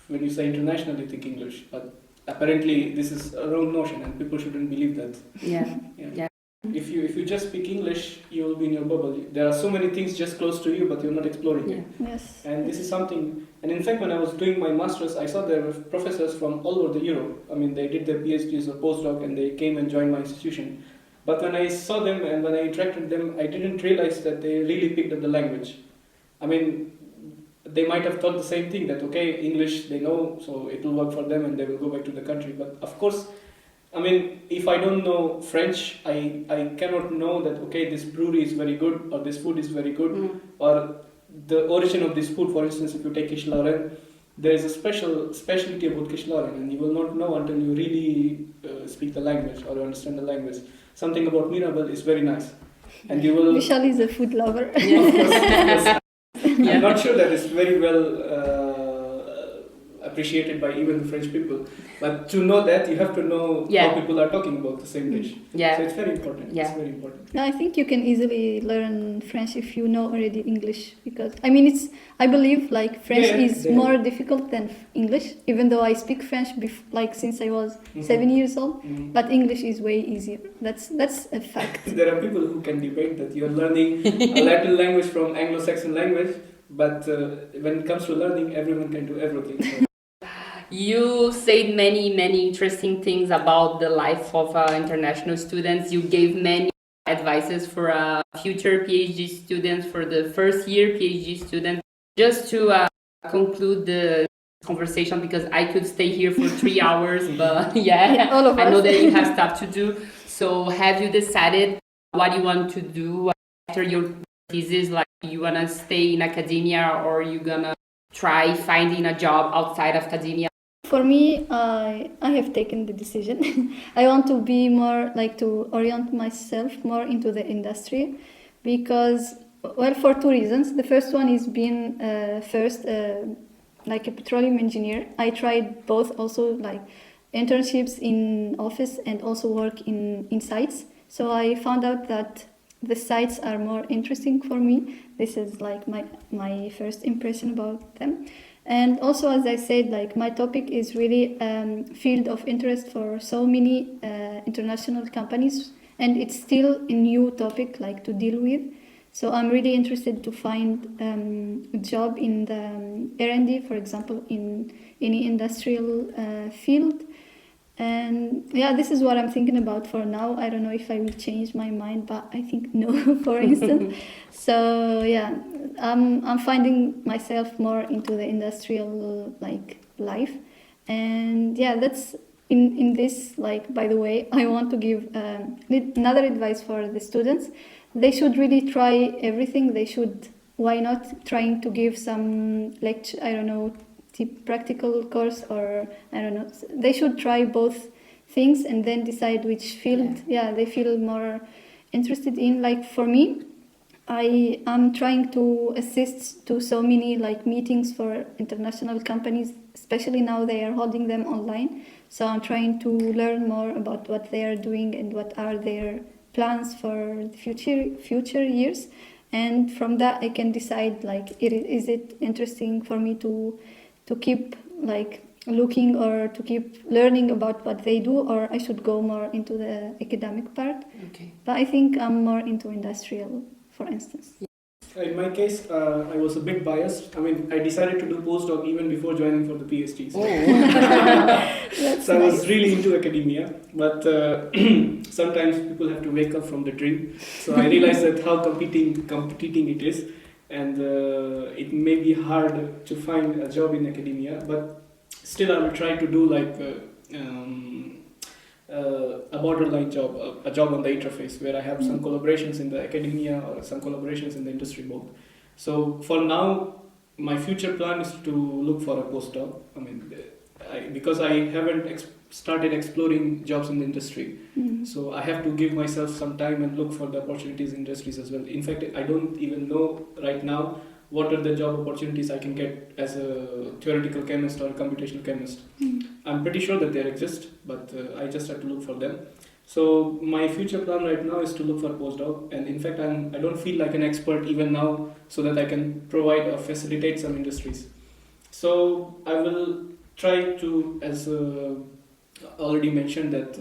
Speaker 3: when you say international, you think English, but apparently this is a wrong notion, and people shouldn't believe that.
Speaker 1: Yeah.
Speaker 3: If you just speak English, you will be in your bubble. There are so many things just close to you, but you're not exploring it.
Speaker 2: Yes.
Speaker 3: And this is something. And in fact, when I was doing my masters, I saw there were professors from all over the Europe. I mean, they did their PhDs or postdoc, and they came and joined my institution. But when I saw them and when I interacted with them, I didn't realize that they really picked up the language. I mean, they might have thought the same thing, that okay, English they know, so it will work for them and they will go back to the country. But of course, I mean, if I don't know French, I cannot know that, okay, this brewery is very good, or this food is very good, or the origin of this food. For instance, if you take quiche Lorraine, there is a specialty about quiche Lorraine, and you will not know until you really speak the language or understand the language. Something about Mirabelle is very nice, and you will.
Speaker 2: Vishal is a food lover.
Speaker 3: Of course, yes. I'm not sure that it's very well appreciated by even the French people, but to know that, you have to know how people are talking about the same dish. So it's very important.
Speaker 1: Yeah.
Speaker 3: It's very important.
Speaker 2: No, I think you can easily learn French if you know already English, because I mean, I believe like French is more difficult than English, even though I speak French since I was 7 years old, but English is way easier. That's a fact.
Speaker 3: There are people who can debate that you're learning a Latin language from Anglo-Saxon language, but when it comes to learning, everyone can do everything. So.
Speaker 1: You said many interesting things about the life of international students. You gave many advices for future PhD students, for the first year PhD students. Just to conclude the conversation, because I could stay here for 3 hours, but
Speaker 2: all of us.
Speaker 1: I know that you have stuff to do. So have you decided what you want to do after your thesis? Like, you want to stay in academia, or you gonna try finding a job outside of academia?
Speaker 2: For me, I have taken the decision. I want to be more to orient myself more into the industry, because, well, for 2 reasons. The first one is being like a petroleum engineer. I tried both, also like internships in office and also work in sites. So I found out that the sites are more interesting for me. This is like my first impression about them. And also, as I said, like my topic is really field of interest for so many international companies, and it's still a new topic like to deal with. So I'm really interested to find a job in the R&D, for example, in any industrial field. And yeah, this is what I'm thinking about for now. I don't know if I will change my mind, but I think no, for instance. So yeah, I'm finding myself more into the industrial like life. And yeah, that's in this, like, by the way, I want to give another advice for the students. They should really try everything. They should, why not trying to give some lecture, I don't know, practical course, or I don't know. They should try both things and then decide which field they feel more interested in. Like for me, I am trying to assist to so many like meetings for international companies, especially now they are holding them online. So I'm trying to learn more about what they are doing and what are their plans for the future years. And from that I can decide like is it interesting for me to keep like looking or to keep learning about what they do, or I should go more into the academic part.
Speaker 1: Okay.
Speaker 2: But I think I'm more into industrial, for instance.
Speaker 3: In my case, I was a bit biased. I mean, I decided to do postdoc even before joining for the PhD. So I was really into academia, but sometimes people have to wake up from the dream. So I realized that how competing it is. And it may be hard to find a job in academia, but still I will try to do like a borderline job, a job on the interface where I have some collaborations in the academia or some collaborations in the industry both. So for now, my future plan is to look for a postdoc. I mean, because I haven't started exploring jobs in the industry. So I have to give myself some time and look for the opportunities in industries as well. In fact, I don't even know right now what are the job opportunities I can get as a theoretical chemist or a computational chemist. I'm pretty sure that they exist, but I just have to look for them. So my future plan right now is to look for postdoc, and in fact I don't feel like an expert even now, so that I can provide or facilitate some industries. So I will try to, as already mentioned, that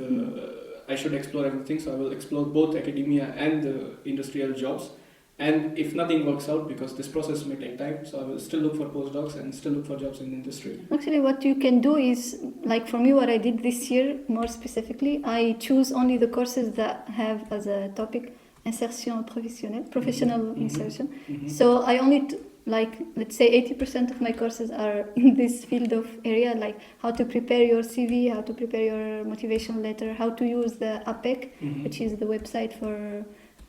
Speaker 3: I should explore everything. So I will explore both academia and industrial jobs. And if nothing works out, because this process may take time, so I will still look for postdocs and still look for jobs in the industry.
Speaker 2: Actually, what you can do is, like for me, what I did this year, more specifically, I choose only the courses that have as a topic insertion professionnelle, professional insertion. So I only, let's say 80% of my courses are in this field of area, like how to prepare your CV, how to prepare your motivation letter, how to use the APEC, which is the website for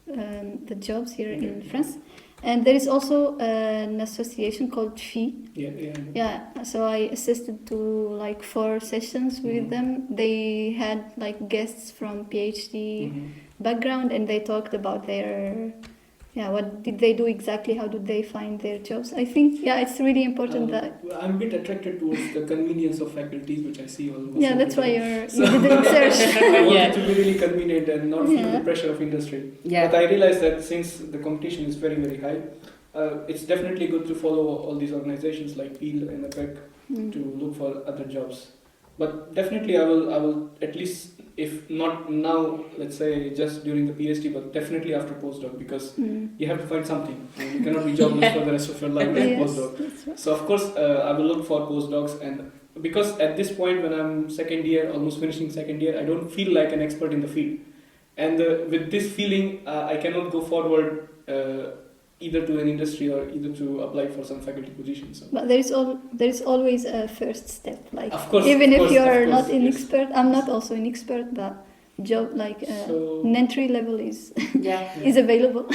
Speaker 2: the jobs here in France. And there is also an association called FI. So I assisted to like 4 sessions with them. They had like guests from PhD background, and they talked about their what did they do exactly, how did they find their jobs. I think it's really important that
Speaker 3: I'm a bit attracted towards the convenience of faculties, which I see almost.
Speaker 2: That's why you did the research.
Speaker 3: I want it to be really convenient and not feel the pressure of industry. But I realized that since the competition is very, very high, it's definitely good to follow all these organizations like PEAL and APEC to look for other jobs. But definitely I will at least, if not now, let's say just during the PhD, but definitely after postdoc, because you have to find something. You cannot be jobless for the rest of your life as a postdoc.
Speaker 2: Right.
Speaker 3: So of course I will look for postdocs, and because at this point when I'm second year, almost finishing second year, I don't feel like an expert in the field. And with this feeling, I cannot go forward either to an industry or either to apply for some faculty positions. So.
Speaker 2: But there is always a first step. Like
Speaker 3: of course,
Speaker 2: even
Speaker 3: of course,
Speaker 2: if you're
Speaker 3: of course,
Speaker 2: not an expert, I'm not also an expert, but job like an entry level is is available.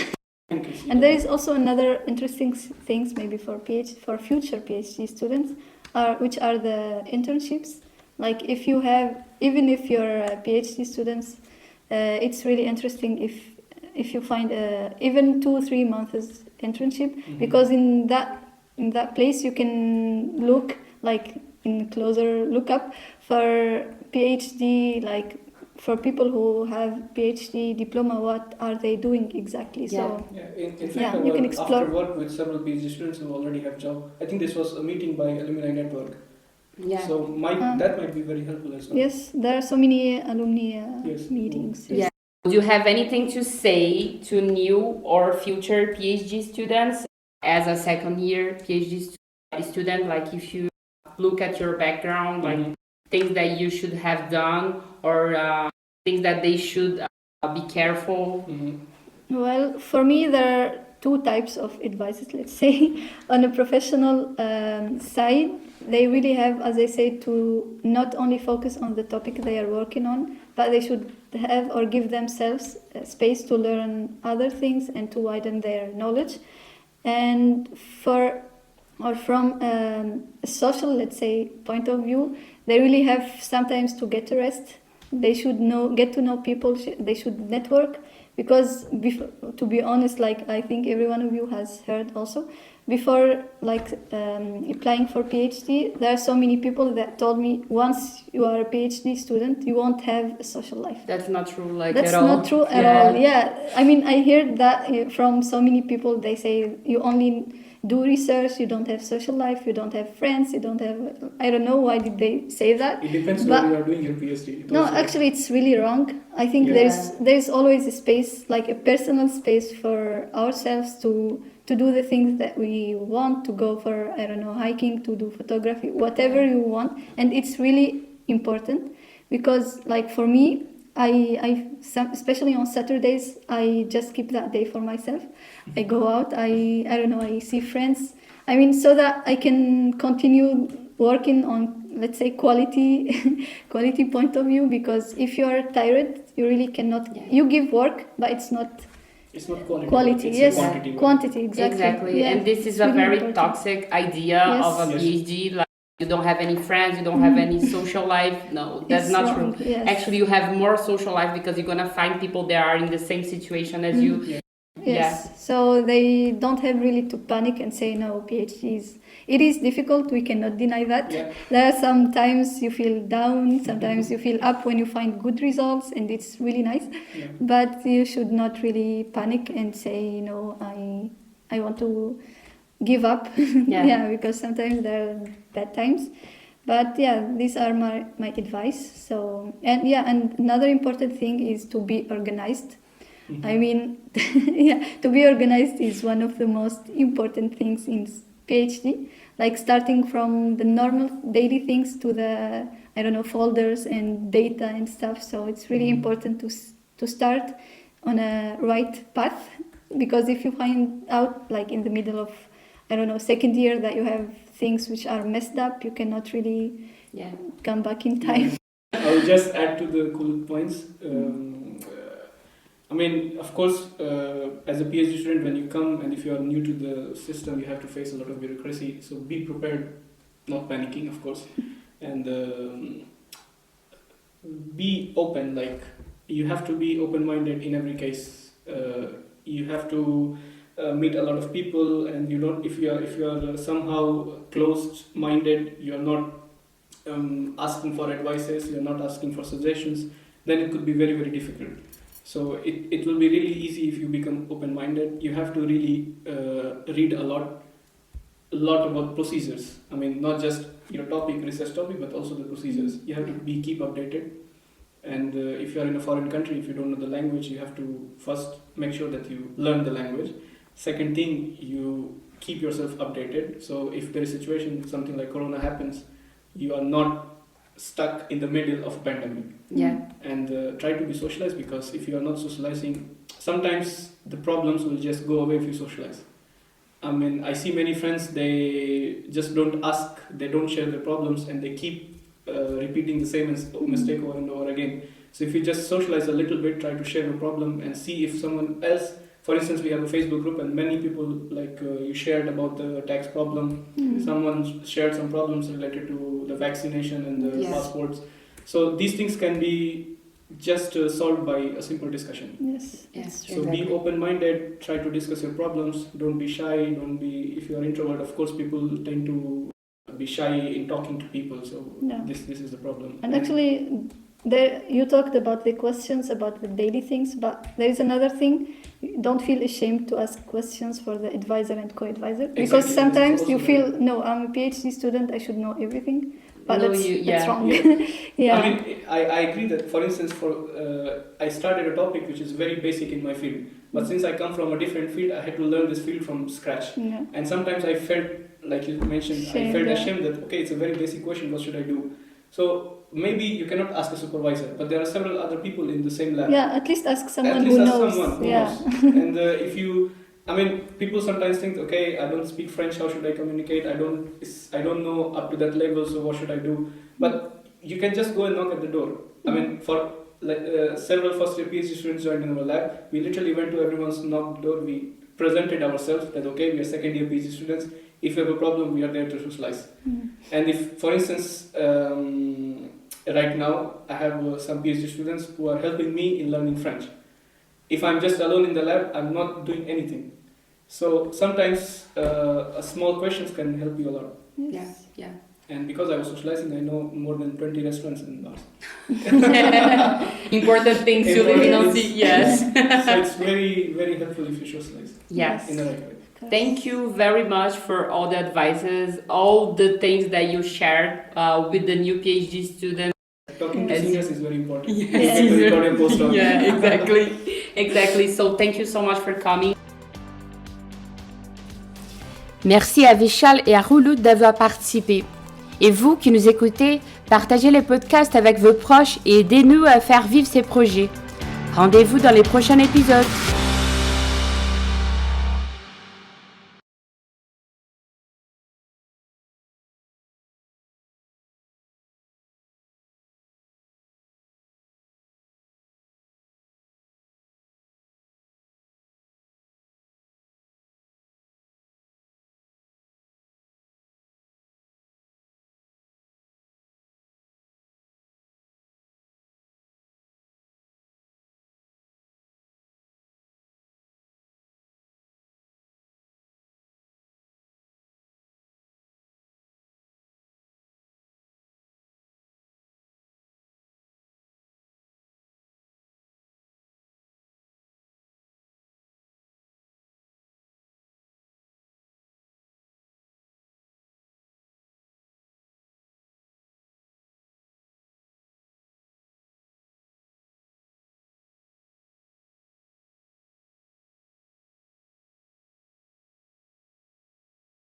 Speaker 2: And there is also another interesting things maybe for future PhD students, which are the internships. Like if you're PhD students, it's really interesting if you find even 2-3 months internship, because in that place you can look like in closer look up for PhD like for people who have PhD diploma, what are they doing exactly? So
Speaker 3: in fact,
Speaker 2: you can explore.
Speaker 3: After work with several PhD students who already have job. I think this was a meeting by Alumni Network.
Speaker 1: Yeah.
Speaker 3: So that might be very helpful as well.
Speaker 2: Yes, there are so many alumni meetings.
Speaker 1: Yeah. Do you have anything to say to new or future PhD students as a second year PhD student? Like if you look at your background, like things that you should have done or things that they should be careful?
Speaker 2: Well, for me, there are two types of advices, let's say. On a professional side, they really have, as I say, to not only focus on the topic they are working on, but they should have or give themselves space to learn other things and to widen their knowledge. And from a social, let's say, point of view, they really have sometimes to get a rest. They should get to know people. They should network. Because to be honest, like I think every one of you has heard also, before applying for PhD, there are so many people that told me once you are a PhD student, you won't have a social life.
Speaker 1: That's not true,
Speaker 2: That's not true at all. Yeah, I mean, I hear that from so many people. They say you only do research, you don't have social life, you don't have friends, you don't have... I don't know why did they say that.
Speaker 3: It depends on where you are doing your PhD.
Speaker 2: No, actually it's really wrong. I think there's always a space, like a personal space for ourselves to do the things that we want, to go for, I don't know, hiking, to do photography, whatever you want. And it's really important because, like, for me, I especially on Saturdays, I just keep that day for myself. I go out, I don't know, I see friends. I mean, so that I can continue working on, let's say, quality point of view, because if you are tired, you really cannot, you give work, but it's not quality.
Speaker 3: It's
Speaker 2: yes,
Speaker 3: quantity.
Speaker 2: Quantity, exactly.
Speaker 1: Yeah, and this is a
Speaker 2: really
Speaker 1: very
Speaker 2: important.
Speaker 1: toxic idea of a PhD. Like, you don't have any friends, you don't have any social life. No, that's
Speaker 2: It's
Speaker 1: not
Speaker 2: wrong,
Speaker 1: true.
Speaker 2: yes.
Speaker 1: Actually, you have more social life because you're gonna find people that are in the same situation as you.
Speaker 3: Yeah.
Speaker 2: Yes, so they don't have really to panic and say no, PhDs. It is difficult, we cannot deny that.
Speaker 3: Yeah.
Speaker 2: There are some times you feel down, sometimes you feel up when you find good results, and it's really nice.
Speaker 3: Yeah.
Speaker 2: But you should not really panic and say, I want to give up.
Speaker 1: Yeah.
Speaker 2: Because sometimes there are bad times. But yeah, these are my advice. So, and another important thing is to be organized. I mean, to be organized is one of the most important things in PhD, like starting from the normal daily things to the, I don't know, folders and data and stuff. So it's really important to start on a right path, because if you find out like in the middle of, I don't know, second year that you have things which are messed up, you cannot really come back in time.
Speaker 3: I'll just add to the cool points. I mean, of course, as a PhD student, when you come and if you are new to the system, you have to face a lot of bureaucracy. So be prepared, not panicking, of course, and be open. Like, you have to be open-minded in every case. You have to meet a lot of people, and you don't. If you are somehow closed-minded, you are not asking for advices, you are not asking for suggestions. Then it could be very, very difficult. So it will be really easy if you become open-minded. You have to really read a lot about procedures. I mean, not just your research topic, but also the procedures. You have to keep updated. And if you are in a foreign country, if you don't know the language, you have to first make sure that you learn the language. Second thing, you keep yourself updated. So if there is a situation, something like Corona happens, you are not stuck in the middle of a pandemic.
Speaker 1: Yeah.
Speaker 3: And try to be socialized, because if you are not socializing, sometimes the problems will just go away if you socialize. I mean, I see many friends, they just don't ask, they don't share their problems, and they keep repeating the same mistake over and over again. So if you just socialize a little bit, try to share your problem and see if someone else, for instance, we have a Facebook group and many people, like you shared about the tax problem, someone shared some problems related to the vaccination and the passports. So these things can be just solved by a simple discussion.
Speaker 2: Yes.
Speaker 3: So be open-minded, try to discuss your problems, don't be shy, if you are introvert, of course people tend to be shy in talking to people, so this is the problem.
Speaker 2: And actually, there you talked about the questions about the daily things, but there is another thing. Don't feel ashamed to ask questions for the advisor and co-advisor, because sometimes you feel, no, I'm a PhD student, I should know everything, but that's wrong.
Speaker 3: Yeah. I mean, I agree that, for instance, I started a topic which is very basic in my field, but since I come from a different field, I had to learn this field from scratch. Yeah. And sometimes I felt, like you mentioned, I felt ashamed that, okay, it's a very basic question, what should I do? So maybe you cannot ask a supervisor, but there are several other people in the same lab.
Speaker 2: Yeah, at least ask someone who knows.
Speaker 3: And people sometimes think, okay, I don't speak French, how should I communicate? I don't know up to that level, so what should I do? But you can just go and knock at the door. I mean, for several first-year PhD students joined in our lab, we literally went to everyone's knock door. We presented ourselves that, okay, we are second-year PhD students. If you have a problem, we are there to socialize. And if, for instance, right now I have some PhD students who are helping me in learning French. If I'm just alone in the lab, I'm not doing anything. So sometimes small questions can help you a lot.
Speaker 1: Yes. Yeah.
Speaker 3: And because I was socializing, I know more than 20 restaurants and bars.
Speaker 1: Important things to live in. Yes.
Speaker 3: So it's very, very helpful if you socialize.
Speaker 1: Yes.
Speaker 3: In the right way.
Speaker 1: Thank you very much for all the advices, all the things that you shared with the new PhD students.
Speaker 3: Talking to seniors is very important.
Speaker 1: Yes. Yeah, exactly. So thank you so much for coming. Merci à Vishal et à Rouloud d'avoir participé. Et vous qui nous écoutez, partagez les podcasts avec vos proches et aidez-nous à faire vivre ces projets. Rendez-vous dans les prochains épisodes.